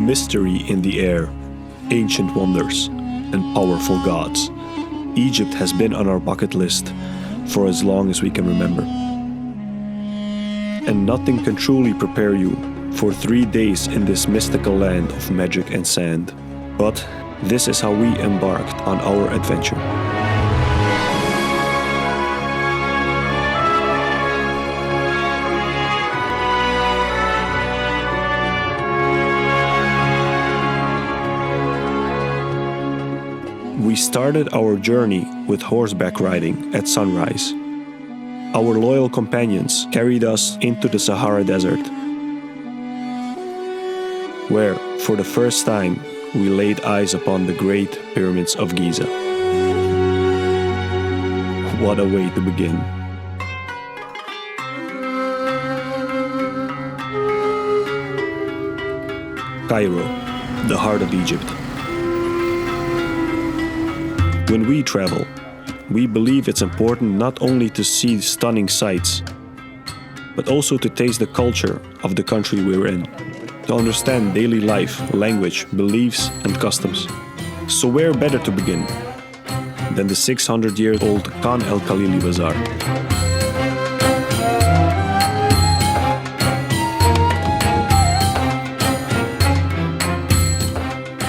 mystery in the air, ancient wonders, and powerful gods. Egypt has been on our bucket list for as long as we can remember. And nothing can truly prepare you for 3 days in this mystical land of magic and sand. But this is how we embarked on our adventure. We started our journey with horseback riding at sunrise. Our loyal companions carried us into the Sahara Desert, where, for the first time, we laid eyes upon the great pyramids of Giza. What a way to begin. Cairo, the heart of Egypt. When we travel, we believe it's important not only to see stunning sights, but also to taste the culture of the country we're in, to understand daily life, language, beliefs, and customs. So where better to begin than the 600-year-old Khan el-Khalili Bazaar?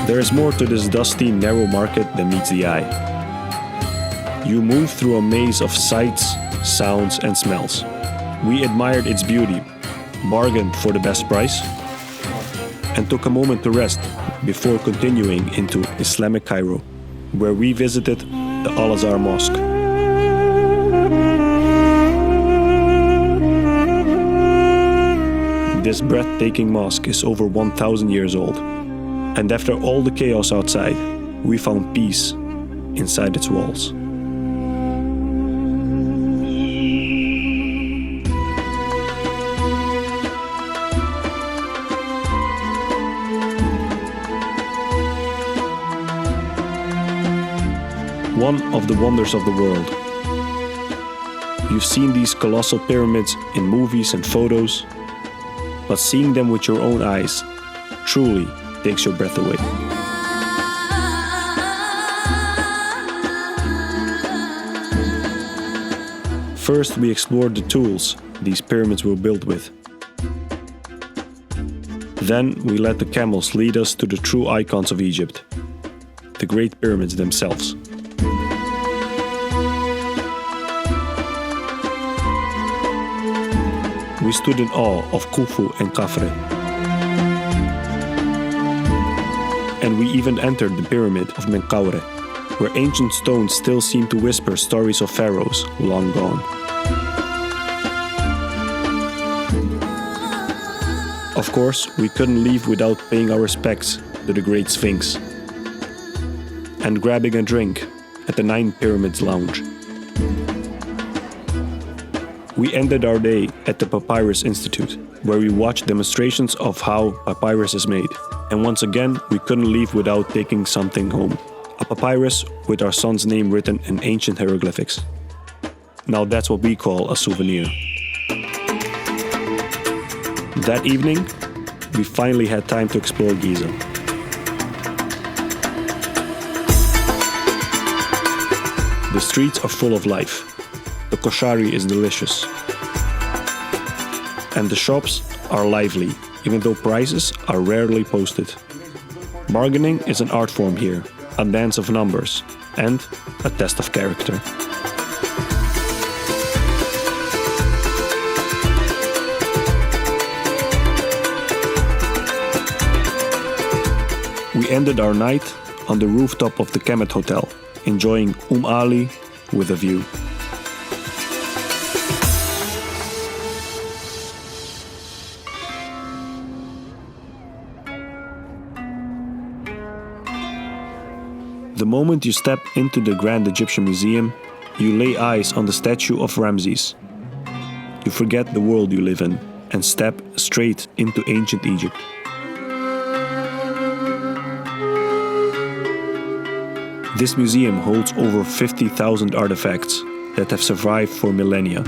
There is more to this dusty, narrow market than meets the eye. You move through a maze of sights, sounds, and smells. We admired its beauty, bargained for the best price, and took a moment to rest before continuing into Islamic Cairo, where we visited the Al-Azhar Mosque. This breathtaking mosque is over 1,000 years old, and after all the chaos outside, we found peace inside its walls. One of the wonders of the world. You've seen these colossal pyramids in movies and photos, but seeing them with your own eyes truly takes your breath away. First, we explored the tools these pyramids were built with. Then, we let the camels lead us to the true icons of Egypt, the Great Pyramids themselves. We stood in awe of Khufu and Khafre. And we even entered the pyramid of Menkaure, where ancient stones still seem to whisper stories of pharaohs long gone. Of course, we couldn't leave without paying our respects to the Great Sphinx and grabbing a drink at the Nine Pyramids Lounge. We ended our day at the Papyrus Institute, where we watched demonstrations of how papyrus is made. And once again, we couldn't leave without taking something home. A papyrus with our son's name written in ancient hieroglyphics. Now that's what we call a souvenir. That evening, we finally had time to explore Giza. The streets are full of life. The koshari is delicious. And the shops are lively, even though prices are rarely posted. Bargaining is an art form here, a dance of numbers, and a test of character. We ended our night on the rooftop of the Kemet Hotel, enjoying Ali with a view. The moment you step into the Grand Egyptian Museum, you lay eyes on the statue of Ramses. You forget the world you live in and step straight into ancient Egypt. This museum holds over 50,000 artifacts that have survived for millennia.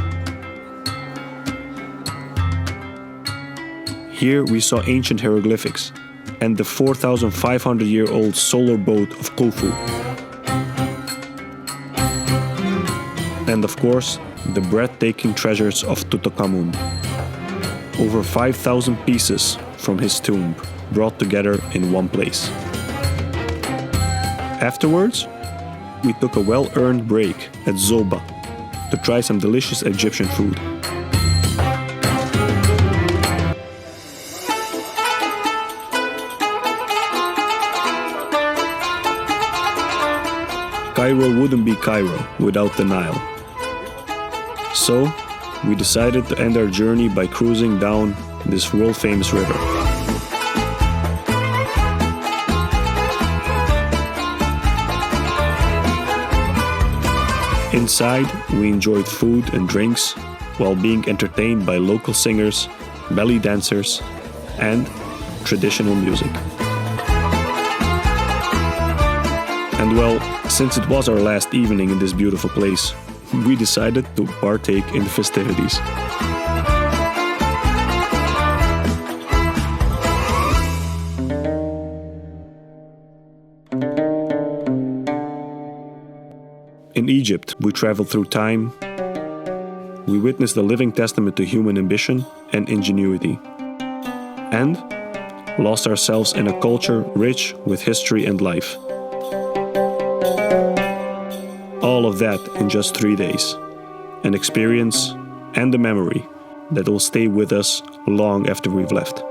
Here we saw ancient hieroglyphics, and the 4,500-year-old solar boat of Khufu. And of course, the breathtaking treasures of Tutankhamun. Over 5,000 pieces from his tomb brought together in one place. Afterwards, we took a well-earned break at Zoba to try some delicious Egyptian food. Cairo wouldn't be Cairo without the Nile. So, we decided to end our journey by cruising down this world-famous river. Inside, we enjoyed food and drinks while being entertained by local singers, belly dancers, and traditional music. And well, since it was our last evening in this beautiful place, we decided to partake in the festivities. In Egypt, we traveled through time. We witnessed the living testament to human ambition and ingenuity, and lost ourselves in a culture rich with history and life. All of that in just 3 days. An experience and a memory that will stay with us long after we've left.